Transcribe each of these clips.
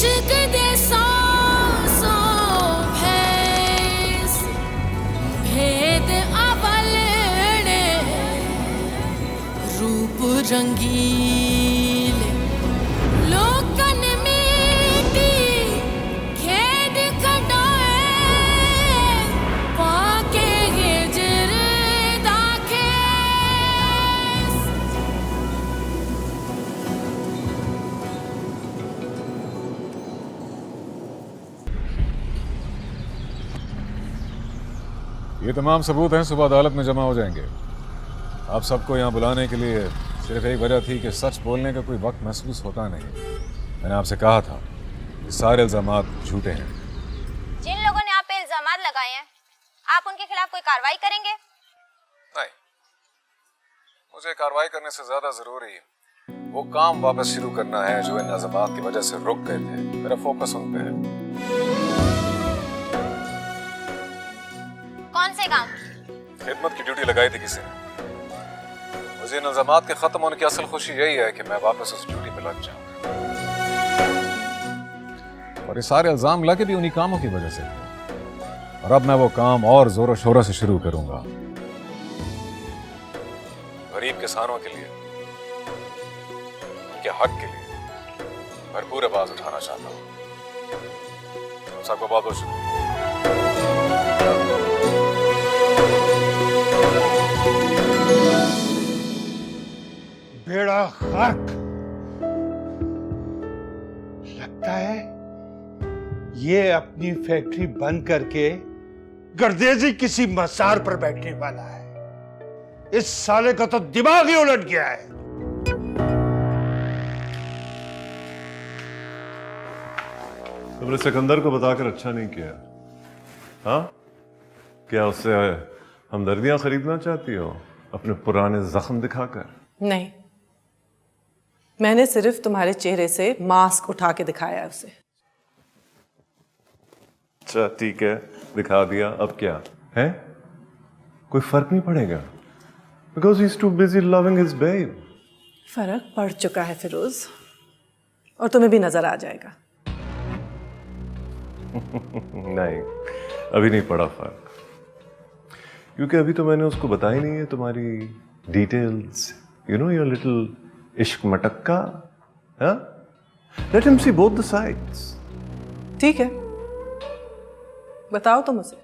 इश्क दे सौ भैस भेद अवलने रूप रंगीले लोकन मीठी खेद खटाए पाके हिजर दाखेस। ये तमाम सबूत हैं, सुबह अदालत में जमा हो जाएंगे। आप सबको यहाँ बुलाने के लिए सिर्फ एक वजह थी कि सच बोलने का कोई वक्त महसूस होता नहीं। मैंने आपसे कहा था कि सारे इल्जामात झूठे हैं। जिन लोगों ने आप पे इल्जामात लगाए हैं, आप उनके खिलाफ कोई कार्रवाई करेंगे? नहीं, मुझे कार्रवाई करने से ज्यादा जरूरी वो काम वापस शुरू करना है जो इन इल्जामात की वजह से रुक गए थे। मेरा फोकस उन पे है। कौन से काम? खिदमत की ड्यूटी लगाई थी किसी ने। मुझे इन इल्जामात के खत्म होने की असल खुशी यही है कि मैं वापस उस ड्यूटी पे लग जाऊं। और ये सारे इल्जाम लगे भी उन्हीं कामों की वजह से। और अब मैं वो काम और जोरों शोरों से शुरू करूंगा। गरीब किसानों के लिए, उनके हक के लिए भरपूर आवाज उठाना चाहता हूं। सबको बहुत बहुत शुक्रिया। बेड़ा गर्क। लगता है ये अपनी फैक्ट्री बंद करके गर्देजी किसी मसार पर बैठने वाला है। इस साले का तो दिमाग ही उलट गया है। तुमने सिकंदर को बताकर अच्छा नहीं किया। हाँ, क्या उससे हमदर्दियां खरीदना चाहती हो अपने पुराने जख्म दिखाकर? नहीं, मैंने सिर्फ तुम्हारे चेहरे से मास्क उठा के दिखाया है उसे। अच्छा ठीक है, दिखा दिया, अब क्या है? कोई फर्क नहीं पड़ेगा because he is too busy loving his babe. फर्क पड़ चुका है फिरोज, और तुम्हें भी नजर आ जाएगा। नहीं, अभी नहीं पड़ा फर्क, क्योंकि अभी तो मैंने उसको बताई नहीं है तुम्हारी details. You know your little इश्क मटक्का। हाँ, let him see both the sides. ठीक है, बताओ तुम उसे,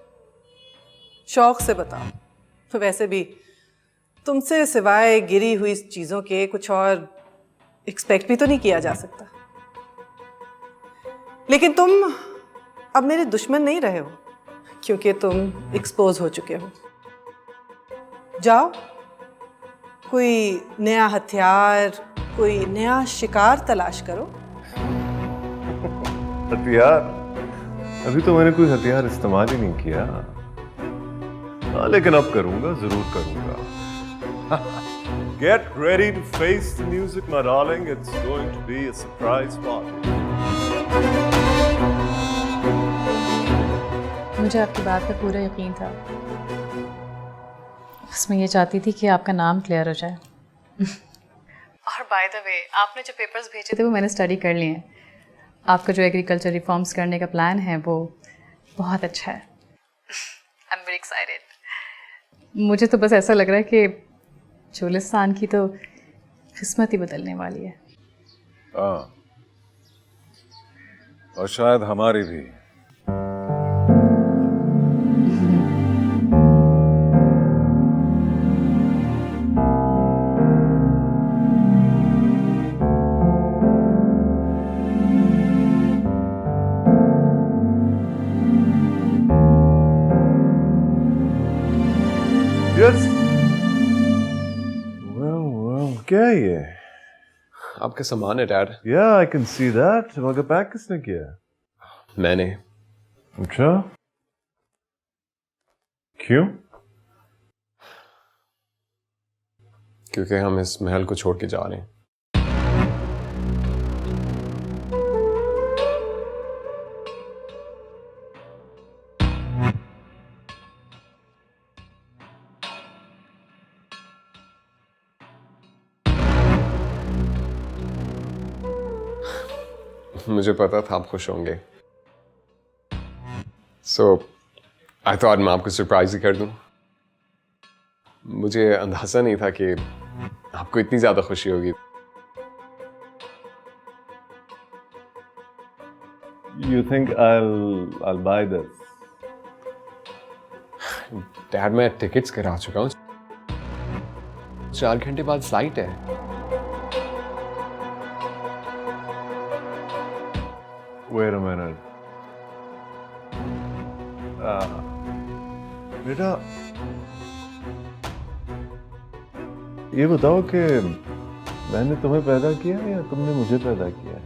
शौक से बताओ। तो वैसे भी तुमसे सिवाय गिरी हुई चीजों के कुछ और एक्सपेक्ट भी तो नहीं किया जा सकता। लेकिन तुम अब मेरे दुश्मन नहीं रहे हो, क्योंकि तुम एक्सपोज हो चुके हो। जाओ, कोई नया हथियार, कोई नया शिकार तलाश करो। हथियार? अभी तो मैंने कोई हथियार इस्तेमाल ही नहीं किया। हाँ, लेकिन अब करूंगा, जरूर करूंगा। Get ready to face the music, my darling. It's going to be a surprise party. मुझे आपकी बात पे पूरा यकीन था। बस मैं ये चाहती थी कि आपका नाम क्लियर हो जाए। और बाय द वे, आपने जो पेपर्स भेजे थे वो मैंने स्टडी कर लिए हैं। आपका जो एग्रीकल्चर रिफॉर्म्स करने का प्लान है वो बहुत अच्छा है। I am very excited. मुझे तो बस ऐसा लग रहा है कि चोलिस्तान की तो किस्मत ही बदलने वाली है। हाँ, और शायद हमारी भी। Yes. Well, क्या है ये? आपका सामान है dad. Yeah, I can see that. मगर पैक किसने किया? मैंने। अच्छा, क्यों? क्योंकि हम इस महल को छोड़ के जा रहे हैं। मुझे पता था आप खुश होंगे। सो आई थॉट मैं आपको सरप्राइज ही कर दूं। मुझे अंदाजा नहीं था कि आपको इतनी ज्यादा खुशी होगी। You think I'll buy this? Dad मैं टिकट्स करा चुका हूँ, 4 घंटे बाद फ्लाइट है। Wait a minute. बेटा ये बताओ कि मैंने तुम्हें पैदा किया है या तुमने मुझे पैदा किया है?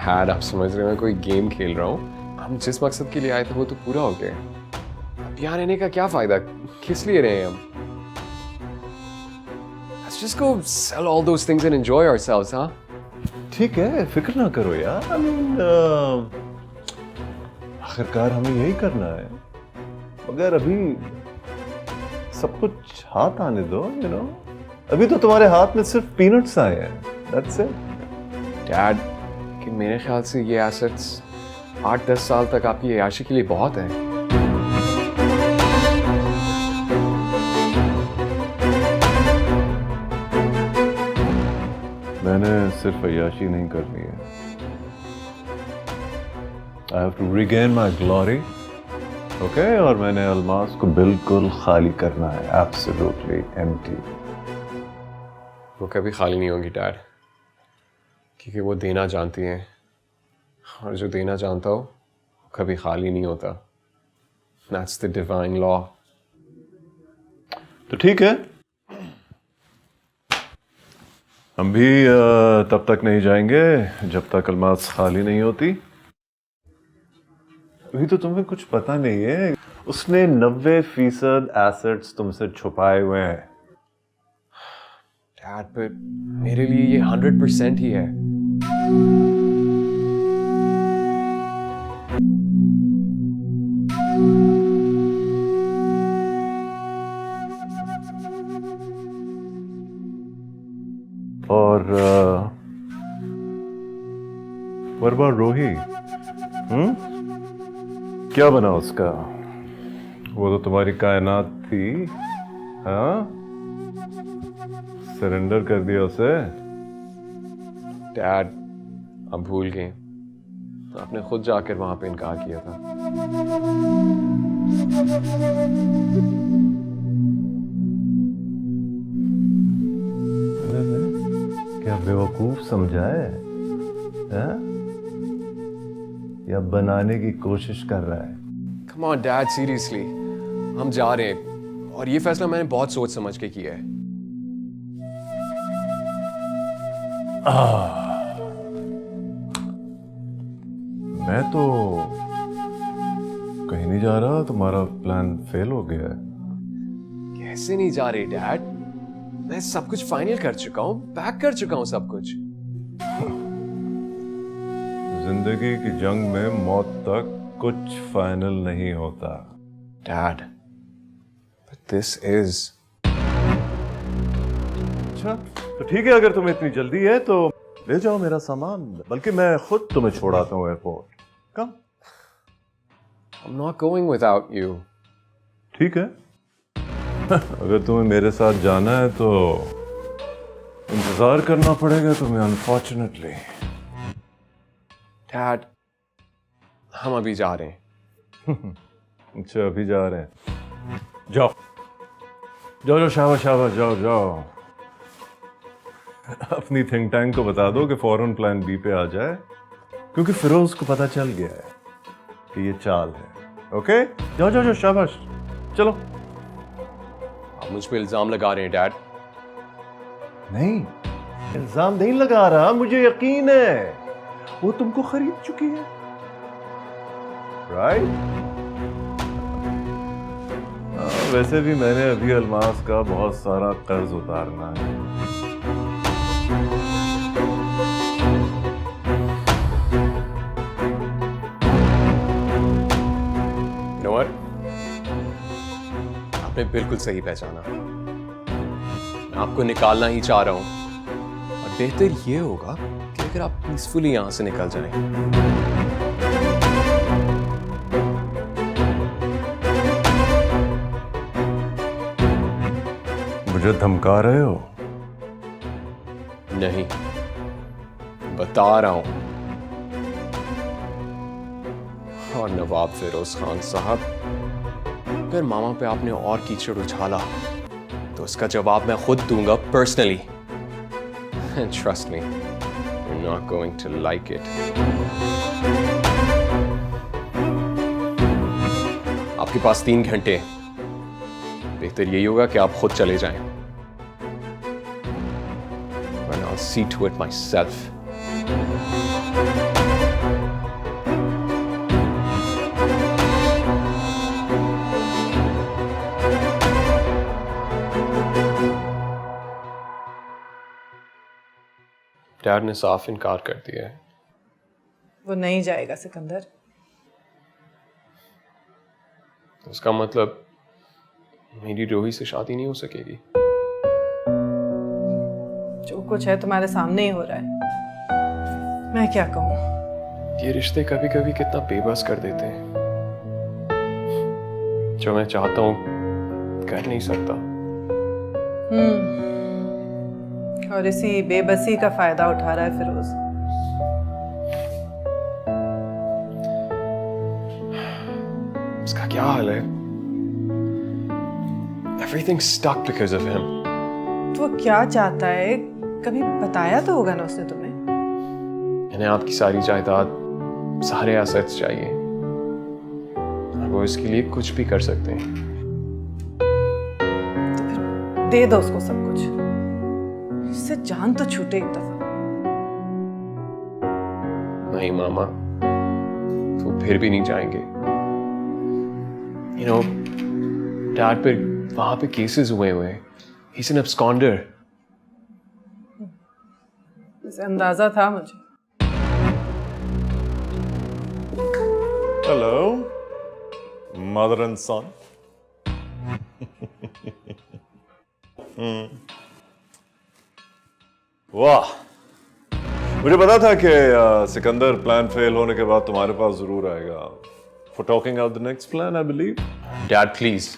डैड आप समझ रहे हो मैं कोई गेम खेल रहा हूँ। हम जिस मकसद के लिए आए थे वो तो पूरा हो गया। अब यहाँ रहने का क्या फायदा, किस लिए रहे हैं हम? Let's just go sell all those things and enjoy ourselves, huh? ठीक है, फिक्र ना करो यार। आखिरकार हमें यही करना है। मगर अभी सब कुछ हाथ आने दो, you know? अभी तो तुम्हारे हाथ में सिर्फ पीनट्स आए हैं। That's it. डैड कि मेरे ख्याल से ये एसेट्स 8-10 साल तक आपकी अय्याशी के लिए बहुत है। मैंने सिर्फ अय्याशी नहीं करनी है। I have to regain my glory, okay? और मैंने अल्मास को बिल्कुल खाली करना है, absolutely empty. वो कभी खाली नहीं होगी डैड, क्योंकि वो देना जानती हैं और जो देना जानता हो वो कभी खाली नहीं होता। That's the divine law. तो ठीक है, हम भी तब तक नहीं जाएंगे जब तक अल्मास खाली नहीं होती। अभी तो तुम्हें कुछ पता नहीं है, उसने 90% एसेट्स तुमसे छुपाए हुए हैं। डैड पर मेरे लिए ये 100% ही है। और what about रोही? क्या बना उसका? वो तो तुम्हारी कायनात थी, हाँ? सरेंडर कर दिया उसे? डैड अब भूल गए, आपने खुद जाकर वहां पे इनकार किया था। क्या बेवकूफ समझा है? या बनाने की कोशिश कर रहा है? Come on डैड, सीरियसली हम जा रहे हैं और ये फैसला मैंने बहुत सोच समझ के किया है। मैं तो कहीं नहीं जा रहा, तुम्हारा प्लान फेल हो गया है। कैसे नहीं जा रहे डैड? मैं सब कुछ फाइनल कर चुका हूँ, पैक कर चुका हूँ सब कुछ। जिंदगी की जंग में मौत तक कुछ फाइनल नहीं होता। Dad but this is। अच्छा तो ठीक है, अगर तुम्हें इतनी जल्दी है तो ले जाओ मेरा सामान, बल्कि मैं खुद तुम्हें छोड़ाता हूँ airport. Come. I'm not going without you। ठीक है। अगर तुम्हें मेरे साथ जाना है तो इंतजार करना पड़ेगा तुम्हें, अनफॉर्चुनेटली। डैड हम अभी जा रहे हैं। अच्छा अभी जा रहे हैं, जाओ जाओ जाओ, शाबाश शाबाश, जाओ जाओ। अपनी थिंक टैंक को बता दो कि फौरन प्लान बी पे आ जाए, क्योंकि फिरोज को पता चल गया है कि ये चाल है। ओके जाओ जाओ जाओ, शाबाश, चलो। आप मुझ पे इल्जाम लगा रहे हैं डैड। नहीं, इल्जाम नहीं लगा रहा, मुझे यकीन है वो तुमको खरीद चुकी है, राइट? वैसे भी मैंने अभी अल्मास का बहुत सारा कर्ज उतारना है। You know what? आपने बिल्कुल सही पहचाना। मैं आपको निकालना ही चाह रहा हूं और बेहतर यह होगा कि फिर आप पीसफुली यहां से निकल जाएं। मुझे धमका रहे हो? नहीं, बता रहा हूं। और नवाब फिरोज खान साहब, अगर मामा पे आपने और कीचड़ उछाला तो उसका जवाब मैं खुद दूंगा personally. And trust me, you're not going to like it. आपके पास 3 घंटे हैं। बेहतर यही होगा कि आप खुद चले जाएं। And I'll see to it myself. Dad ने साफ इनकार कर दिया है। वो नहीं जाएगा सिकंदर। उसका मतलब मेरी रोही से शादी नहीं हो सकेगी। जो कुछ है तुम्हारे सामने ही हो रहा है, मैं क्या कहूँ। ये रिश्ते कभी कभी कितना बेबस कर देते हैं। जो मैं चाहता हूँ कर नहीं सकता। और इसी बेबसी का फायदा उठा रहा है फिरोज। इसका क्या हाल है? Everything's stuck because of him. तो वो क्या चाहता है, कभी बताया तो होगा ना उसने तुम्हें? इन्हें आपकी सारी जायदाद, सारे एसेट्स चाहिए और वो इसके लिए कुछ भी कर सकते हैं। तो फिर दे दो उसको सब कुछ, इससे जान तो छूटे एक दफा। नहीं मामा, वो फिर भी नहीं जाएंगे। You know, डैड पे वहां पे केसेस हुए हैं। He's an absconder. इसे अंदाजा था मुझे। हेलो मदर एंड सन। वाह, मुझे पता था कि सिकंदर प्लान फेल होने के बाद तुम्हारे पास जरूर आएगा। For talking out the next plan, I believe. Dad please,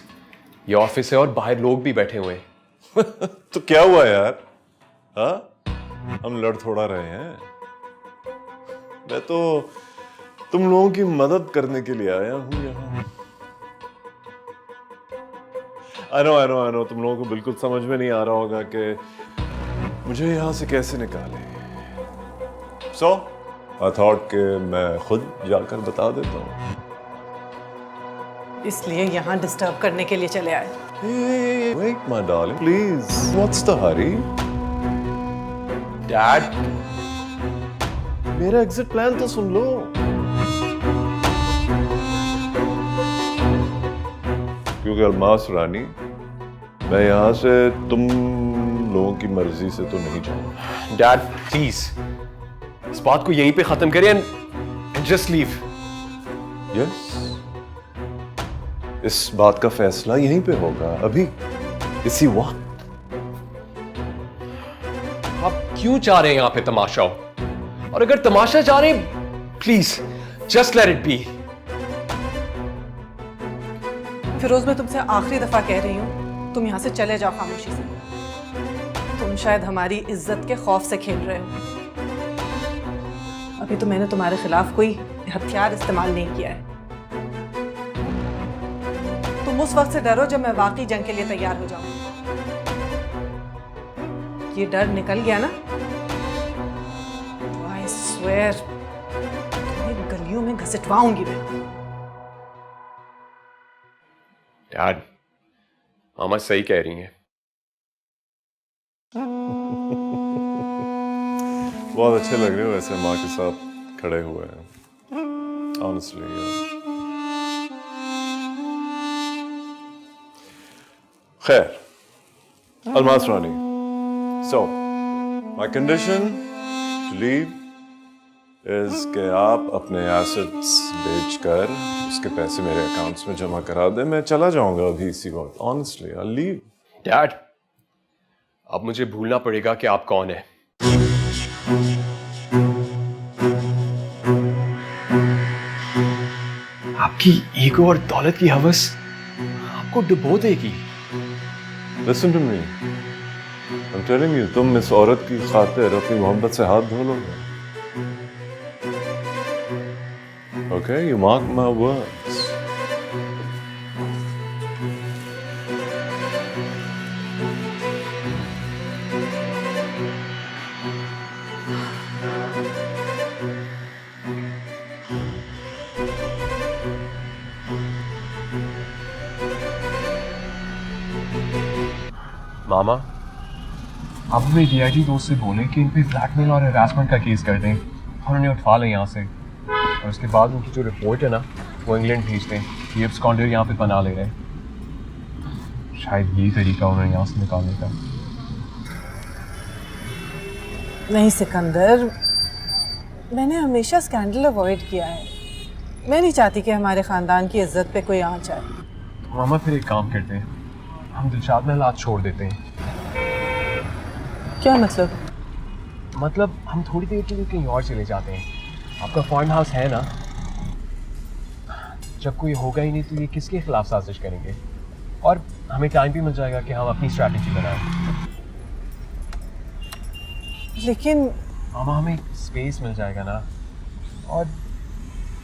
ये ऑफिस है और बाहर लोग भी बैठे हुए हैं। तो क्या हुआ यार? हाँ, हम लड़ थोड़ा रहे हैं। मैं तो तुम लोगों की मदद करने के लिए आया हूं यहाँ। आई नो तुम लोगों को बिल्कुल समझ में नहीं आ रहा होगा कि मुझे यहां से कैसे निकाले। सो आई थॉट कि मैं खुद जाकर बता देता हूं। इसलिए यहाँ डिस्टर्ब करने के लिए चले आए। Hey, wait, my darling, please. What's the hurry? Dad, मेरा एग्जिट प्लान तो सुन लो। क्योंकि अलमास रानी, मैं यहाँ से तुम लोगों की मर्जी से तो नहीं जाऊंगा। डैड प्लीज, इस बात को यहीं पे खत्म करें एंड जस्ट लीव। यस, इस बात का फैसला यहीं पे होगा, अभी इसी वक्त। आप क्यों चाह रहे हैं यहाँ पे तमाशा हो? और अगर तमाशा चाह रहे हैं, please just let it be. Firoz, मैं तुमसे आखिरी दफा कह रही हूँ, तुम यहाँ से चले जाओ खामोशी से। तुम शायद हमारी इज्जत के खौफ से खेल रहे हो। अभी तो मैंने तुम्हारे खिलाफ कोई हथियार इस्तेमाल नहीं किया है। तुम उस वक्त से डरो जब मैं वाकई जंग के लिए तैयार हो जाऊं। ये डर निकल गया ना, तो आई स्वेयर तुम्हें गलियों में घसीटवाऊंगी मैं। डैड, मामा सही कह रही हैं। बहुत अच्छे लग रहे हो ऐसे माँ के साथ खड़े हुए हैं। Honestly, खैर, अलमास रानी, so my condition to leave is कि आप अपने assets बेचकर उसके पैसे मेरे अकाउंट्स में जमा करा दें। मैं चला जाऊंगा अभी इसी वक्त। Honestly, I'll leave. डैड, अब मुझे भूलना पड़ेगा कि आप कौन है। आपकी ईगो और दौलत की हवस आपको डुबो देगी। Listen to me. I'm telling you, तुम इस औरत की खातिर अपनी मोहब्बत से हाथ धो लोगे। Okay, you mark my words. मामा, आप अपने डीआईजी दोस्त से बोलें कि इन पे ब्लैकमेल और हरासमेंट का केस कर दें और उन्हें उठवा लें यहाँ से। और उसके बाद उनकी जो रिपोर्ट है ना, वो इंग्लैंड भेज दें। ये एब्सकॉन्डर यहाँ पे बना ले रहे हैं। शायद यही तरीका उन्हें यहाँ से निकालने का। नहीं सिकंदर, मैंने हमेशा स्कैंडल अवॉइड किया है। मैं नहीं चाहती कि हमारे ख़ानदान की इज्जत पे कोई आँच आए। तो मामा फिर एक काम करते हैं, हम दिलशाद महल आज छोड़ देते हैं। क्या मतलब? मतलब हम थोड़ी देर के लिए कहीं और चले जाते हैं। आपका फार्म हाउस है ना, जब कोई होगा ही नहीं तो ये किसके खिलाफ साजिश करेंगे, और हमें टाइम भी मिल जाएगा कि हम अपनी स्ट्रैटेजी बनाएं। लेकिन मामा हमें स्पेस मिल जाएगा ना, और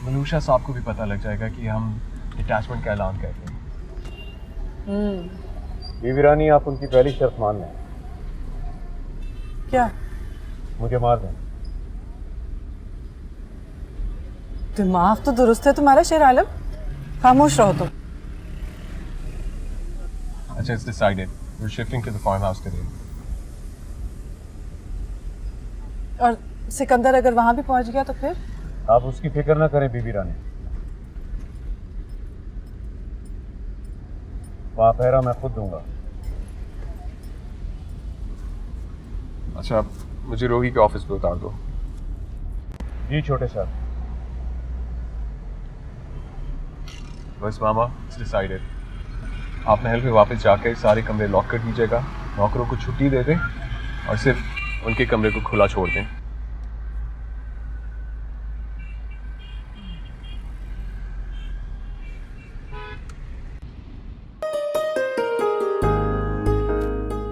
मलूशा साहब को भी पता लग जाएगा कि हम डिटैचमेंट का ऐलान करते हैं। बीवी रानी, आप उनकी पहली शर्त मान लें। क्या? मुझे मार दें। दिमाग तो दुरुस्त है तुम्हारा शेर आलम, खामोश रहो तुम। अच्छा, it's decided. We're shifting to the farmhouse today. और सिकंदर अगर वहां भी पहुंच गया तो फिर? आप उसकी फिक्र ना करें बीबी रानी, वहाँ पहरा मैं खुद दूंगा। अच्छा, मुझे रोही के ऑफिस पे उतार दो। जी छोटे साहब। बस मामा, इट्स डिसाइडेड। आप महल पे वापस जाकर सारे कमरे लॉक कर दीजिएगा, नौकरों को छुट्टी दे दें और सिर्फ उनके कमरे को खुला छोड़ दें।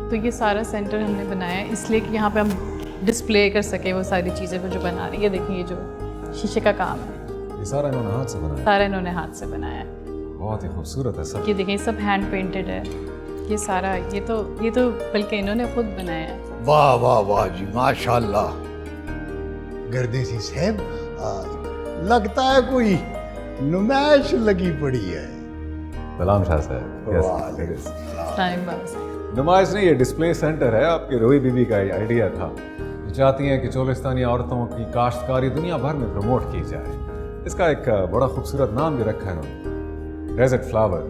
तो ये सारा सेंटर हमने बनाया है इसलिए कि यहाँ पे हम डिस्प्ले कर सके वो सारी चीज़ें वो जो बना रही है। देखिए, ये जो शीशे का काम है, ये सारा इन्होंने हाथ से बनाया? सारा इन्होंने हाथ से बनाया है। बहुत ही खूबसूरत है सब। ये देखें, सब हैंड पेंटेड है ये सारा। ये तो बल्कि इन्होंने खुद बनाया है। वाह वाह वाह जी, माशाल्लाह। गर्देसी साहब, लगता है कोई नुमाइश लगी पड़ी है। सलाम शाह साहब। Time pass. नुमाइश नहीं, ये डिस्प्ले सेंटर है। आपकी रोही बीबी का आइडिया था। ये चाहती हैं कि चोलिस्तानी औरतों की काश्तकारी दुनिया भर में प्रमोट की जाए। इसका एक बड़ा खूबसूरत नाम भी रखा है इन्होंने, डेजर्ट फ्लावर।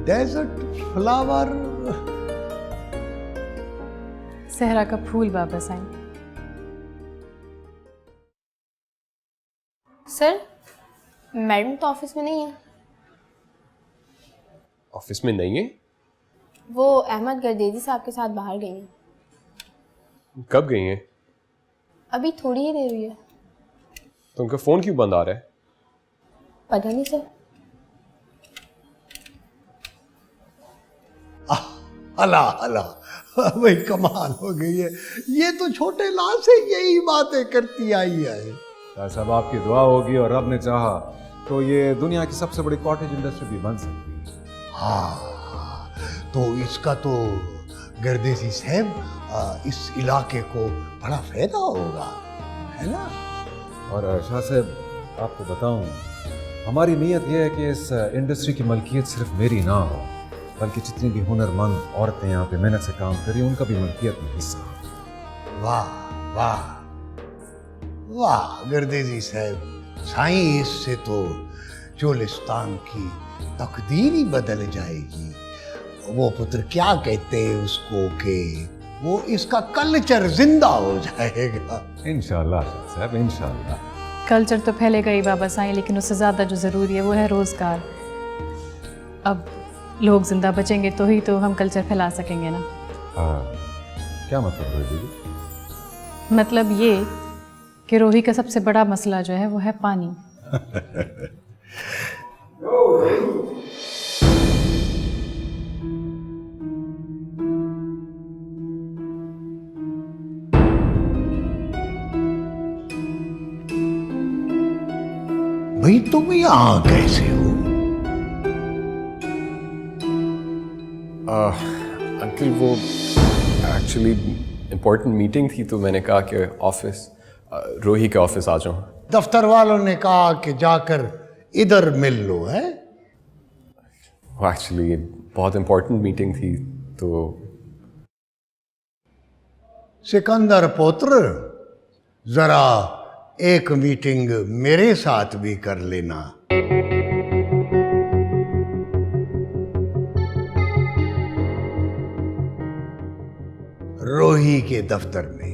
Desert flower? सहरा का फूल बाबा साईं। सर, मैडम तो ऑफिस में नहीं है। ऑफिस में नहीं है? वो अहमद गर्देजी साहब के साथ बाहर गई हैं। कब गई हैं? अभी थोड़ी ही देर हुई है। तो उनका फोन क्यों बंद आ रहा है? पता नहीं सर। अल्लाह अल्लाह, भाई कमाल हो गई है। ये तो छोटे लाल से यही बातें करती आई है। शाह साहब, आपकी दुआ होगी और रब ने चाहा तो ये दुनिया की सबसे बड़ी कॉटेज इंडस्ट्री भी बन सकती है। हाँ, तो इसका तो गर्देसी साहब इस इलाके को बड़ा फायदा होगा, है ना? और शाह साहब, आपको बताऊं, हमारी नीयत यह है कि इस इंडस्ट्री की मलकियत सिर्फ मेरी ना हो, बल्कि जितनी भी हुनरमंद औरतें यहाँ पे मेहनत से काम करी उनका भी मलकियत में हिस्सा हो। वाह वाह वाह गर्देजी साहब, साईं, इससे तो चोलिस्तान की तकदीर ही बदल जाएगी। वो पुत्र क्या कहते हैं उसको कि वो इसका कल्चर जिंदा हो जाएगा। इंशाल्लाह शाह साहब, इंशाल्लाह। कल्चर तो फैलेगा ही बाबा साईं, लेकिन उससे ज़्यादा जो ज़रूरी है वो है रोज़गार। अब लोग जिंदा बचेंगे तो ही तो हम कल्चर फैला सकेंगे ना। हाँ, क्या मतलब है दीदी? मतलब ये कि रोही का सबसे बड़ा मसला जो है वो है पानी। भाई तुम यहां कैसे हो? अंकल वो एक्चुअली इम्पोर्टेंट मीटिंग थी तो मैंने कहा कि ऑफिस रोही के ऑफिस आ जाऊं। दफ्तर वालों ने कहा कि जाकर इधर मिल लो, है? वो एक्चुअली बहुत इम्पोर्टेंट मीटिंग थी तो। सिकंदर पुत्र, जरा एक मीटिंग मेरे साथ भी कर लेना। रोही के दफ्तर में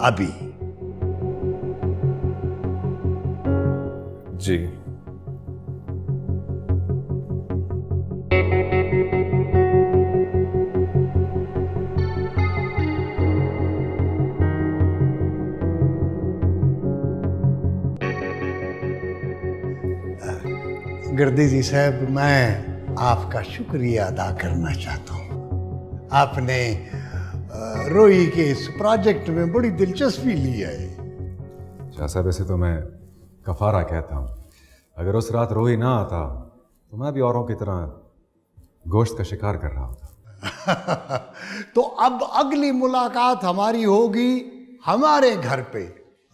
अभी। जी गर्दी जी साहब, मैं आपका शुक्रिया अदा करना चाहता हूँ। आपने रोही के इस प्रोजेक्ट में बड़ी दिलचस्पी ली है। शाह साहब, ऐसे तो मैं कफारा कहता हूँ। अगर उस रात रोही ना आता तो मैं भी औरों की तरह गोश्त का शिकार कर रहा होता। तो अब अगली मुलाकात हमारी होगी हमारे घर पे,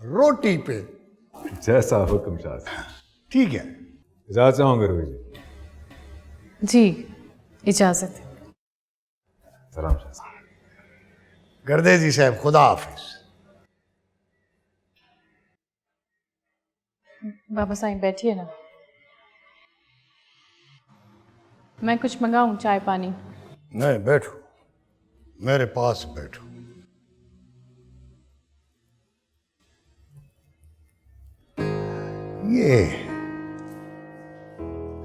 रोटी पे। जैसा हुक्म शाह साहब। ठीक है, इजाज़त चाहूँगा रोही जी। जी इजाज़त। सलाम शाह साहब। गर्दे जी साहब, खुदा हाफिज। बाबा साईं बैठिए ना, मैं कुछ मंगाऊं, चाय पानी? नहीं, बैठो, मेरे पास बैठो। ये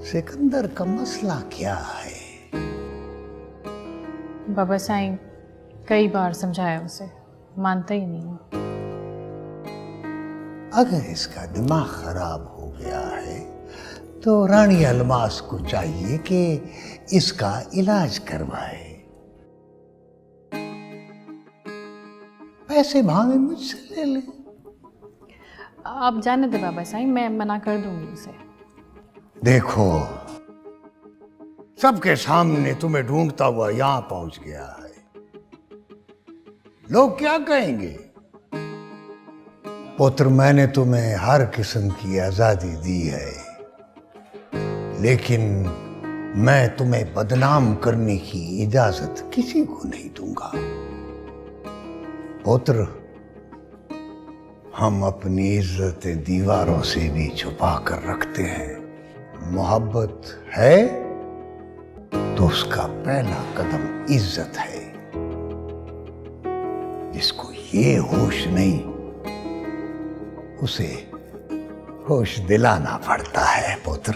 सिकंदर का मसला क्या है? बाबा साईं कई बार समझाया उसे, मानता ही नहीं। अगर इसका दिमाग खराब हो गया है तो रानी अलमास को चाहिए कि इसका इलाज करवाए। पैसे भावे मुझसे ले ले। आप जाने दे बाबा साईं, मैं मना कर दूंगी उसे। देखो, सबके सामने तुम्हें ढूंढता हुआ यहां पहुंच गया है। लोग क्या कहेंगे? पुत्र, मैंने तुम्हें हर किस्म की आजादी दी है, लेकिन मैं तुम्हें बदनाम करने की इजाजत किसी को नहीं दूंगा। पुत्र, हम अपनी इज्जतें दीवारों से भी छुपा कर रखते हैं। मोहब्बत है तो उसका पहला कदम इज्जत है। जिसको ये होश नहीं, उसे होश दिलाना पड़ता है पुत्र।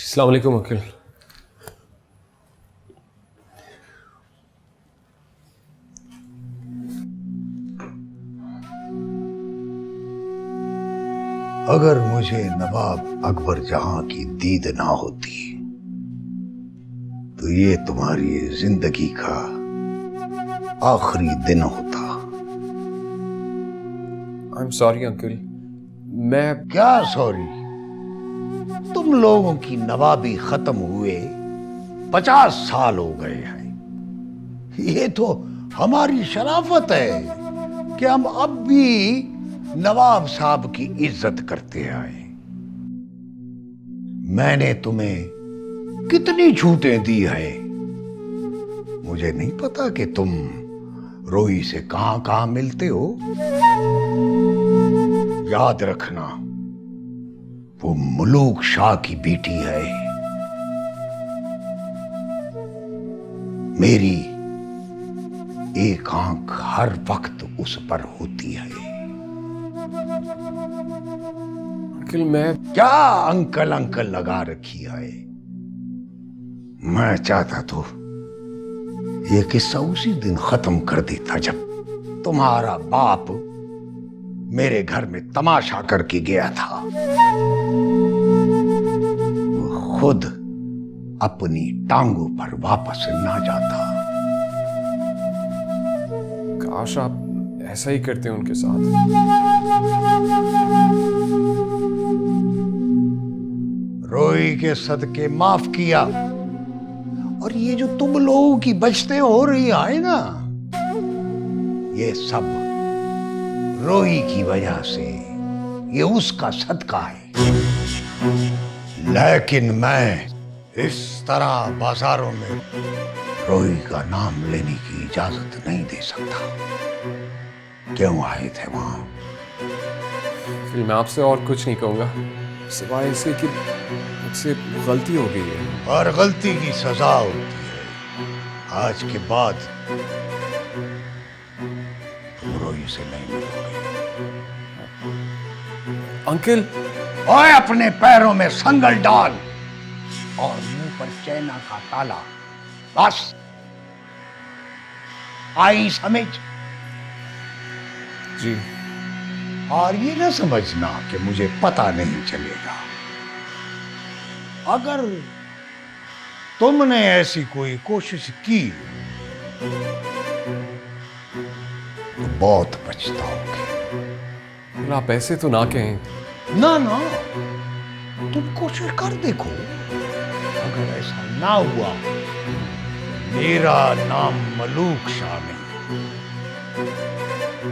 अस्सलाम वालेकुम अंकल। अगर मुझे नवाब अकबर जहां की दीद ना होती तो ये तुम्हारी जिंदगी का आखिरी दिन होता। I am sorry uncle. मैं क्या सॉरी? तुम लोगों की नवाबी खत्म हुए 50 साल हो गए हैं। ये तो हमारी शराफत है कि हम अब भी नवाब साहब की इज्जत करते आए। मैंने तुम्हें कितनी छूटें दी है, मुझे नहीं पता कि तुम रोही से कहां कहां मिलते हो। याद रखना, वो मलूक शाह की बेटी है मेरी एक आंख हर वक्त उस पर होती है। अंकल मैं क्या अंकल अंकल लगा रखी है? मैं चाहता तो ये किस्सा उसी दिन खत्म कर देता जब तुम्हारा बाप मेरे घर में तमाशा करके गया था। वो खुद अपनी टांगों पर वापस ना जाता। काश आप ऐसा ही करते हैं उनके साथ। रोई के सदके माफ किया। और ये जो तुम लोगों की बचते हो रही है ना, ये सब रोई की वजह से, ये उसका सदका है। लेकिन मैं इस तरह बाजारों में रोई का नाम लेने की इजाजत नहीं दे सकता। क्यों आए थे वहां? फिर मैं आपसे और कुछ नहीं कहूंगा सिवाय इसके कि मुझसे गलती हो गई है। और गलती की सजा होती है। आज के बाद तुम रोई से नहीं मिलोगे। अंकल ओए, अपने पैरों में संगल डाल और मुंह पर चैना का ताला। बस आई समझ? जी। और ये ना समझना कि मुझे पता नहीं चलेगा। अगर तुमने ऐसी कोई कोशिश की तो बहुत पछताओगे। आप ऐसे तो ना कहें। ना ना, तुम कोशिश कर देखो। अगर ऐसा ना हुआ, मेरा नाम मलूक शाह नहीं,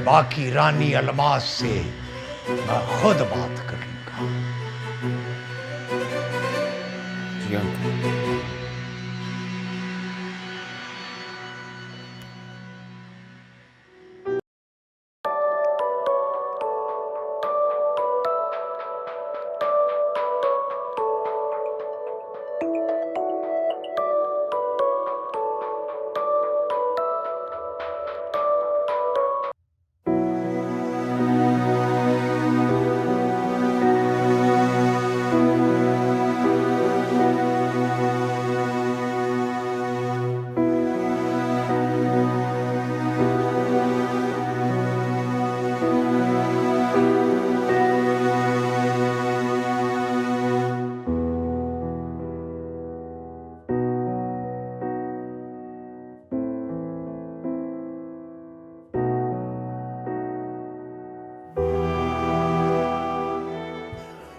बाकी रानी अलमास से मैं खुद बात करूंगा। जी अंकल।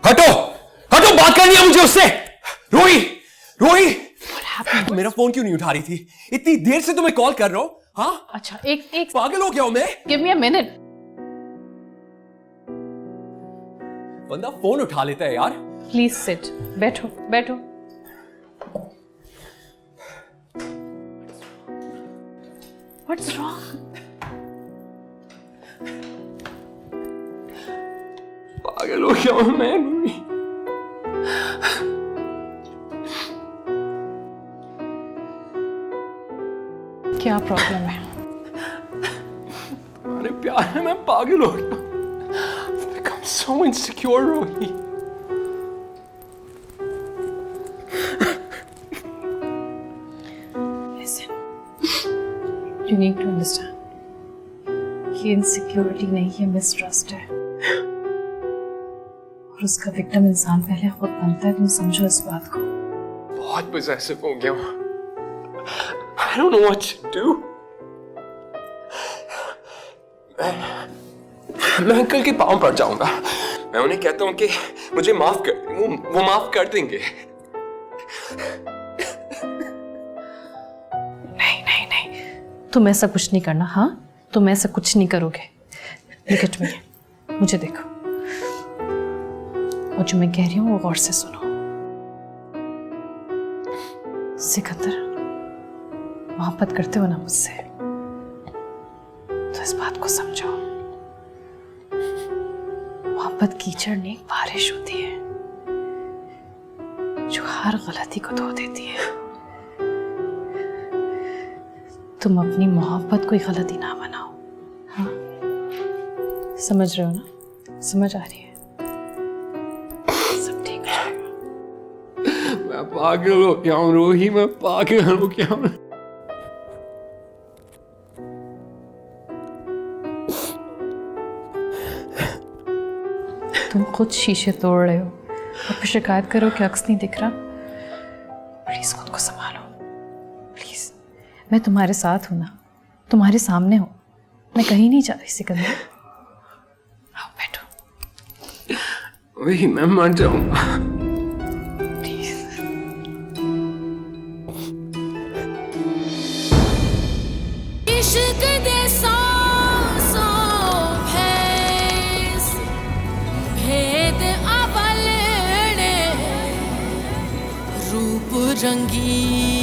हटो हटो, बात करनी है मुझे उससे। रोही रोही, मेरा फोन क्यों नहीं उठा रही थी? इतनी देर से तुम्हें कॉल कर रहा हूं। हाँ अच्छा एक पागल हो गया हूं मैं? Give me a minute. बंदा फोन उठा लेता है यार। प्लीज सिट, बैठो बैठो। What's wrong? पागल हो गया हूं मैं। क्या प्रॉब्लम है? अरे प्यार में मैं पागल हो गया। I'm so insecure, Rohi. Listen, you need to understand. ये इनसिक्योरिटी नहीं है, मिसट्रस्ट है। और उसका विक्टिम इंसान पहले खुद बनता है। तुम समझो इस बात को। बहुत possessive हो गया हूं। I don't know what to do. मैं अंकल के पांव पड़ जाऊंगा। मैं उन्हें कहता हूं कि मुझे माफ कर, वो माफ कर देंगे। नहीं नहीं नहीं, तुम ऐसा कुछ नहीं करना। हाँ, तुम ऐसा कुछ नहीं करोगे। Look at me, मुझे देखो और जो मैं कह रही हूँ वो गौर से सुनो। सिकंदर, मोहब्बत करते हो ना मुझसे, तो इस बात को समझो। मोहब्बत कीचड़ नहीं, बारिश होती है जो हर गलती को धो देती है। तुम अपनी मोहब्बत कोई गलती ना बनाओ। हाँ, समझ रहे हो ना? समझ आ रही है? सब ठीक हो जाएगा। मैं पागल हो क्या हूँ रोही, मैं पागल हो क्या हूँ। तुम खुद शीशे तोड़ रहे हो और फिर शिकायत करो कि अक्स नहीं दिख रहा। प्लीज खुद को संभालो, प्लीज। मैं तुम्हारे साथ हूं ना, तुम्हारे सामने हूं। मैं कहीं नहीं जा रही सिकंदर। आओ बैठो। वही मैं मर जाऊंगा। इश्क दे सांसों भैंस भेद अवलने रूप रंगी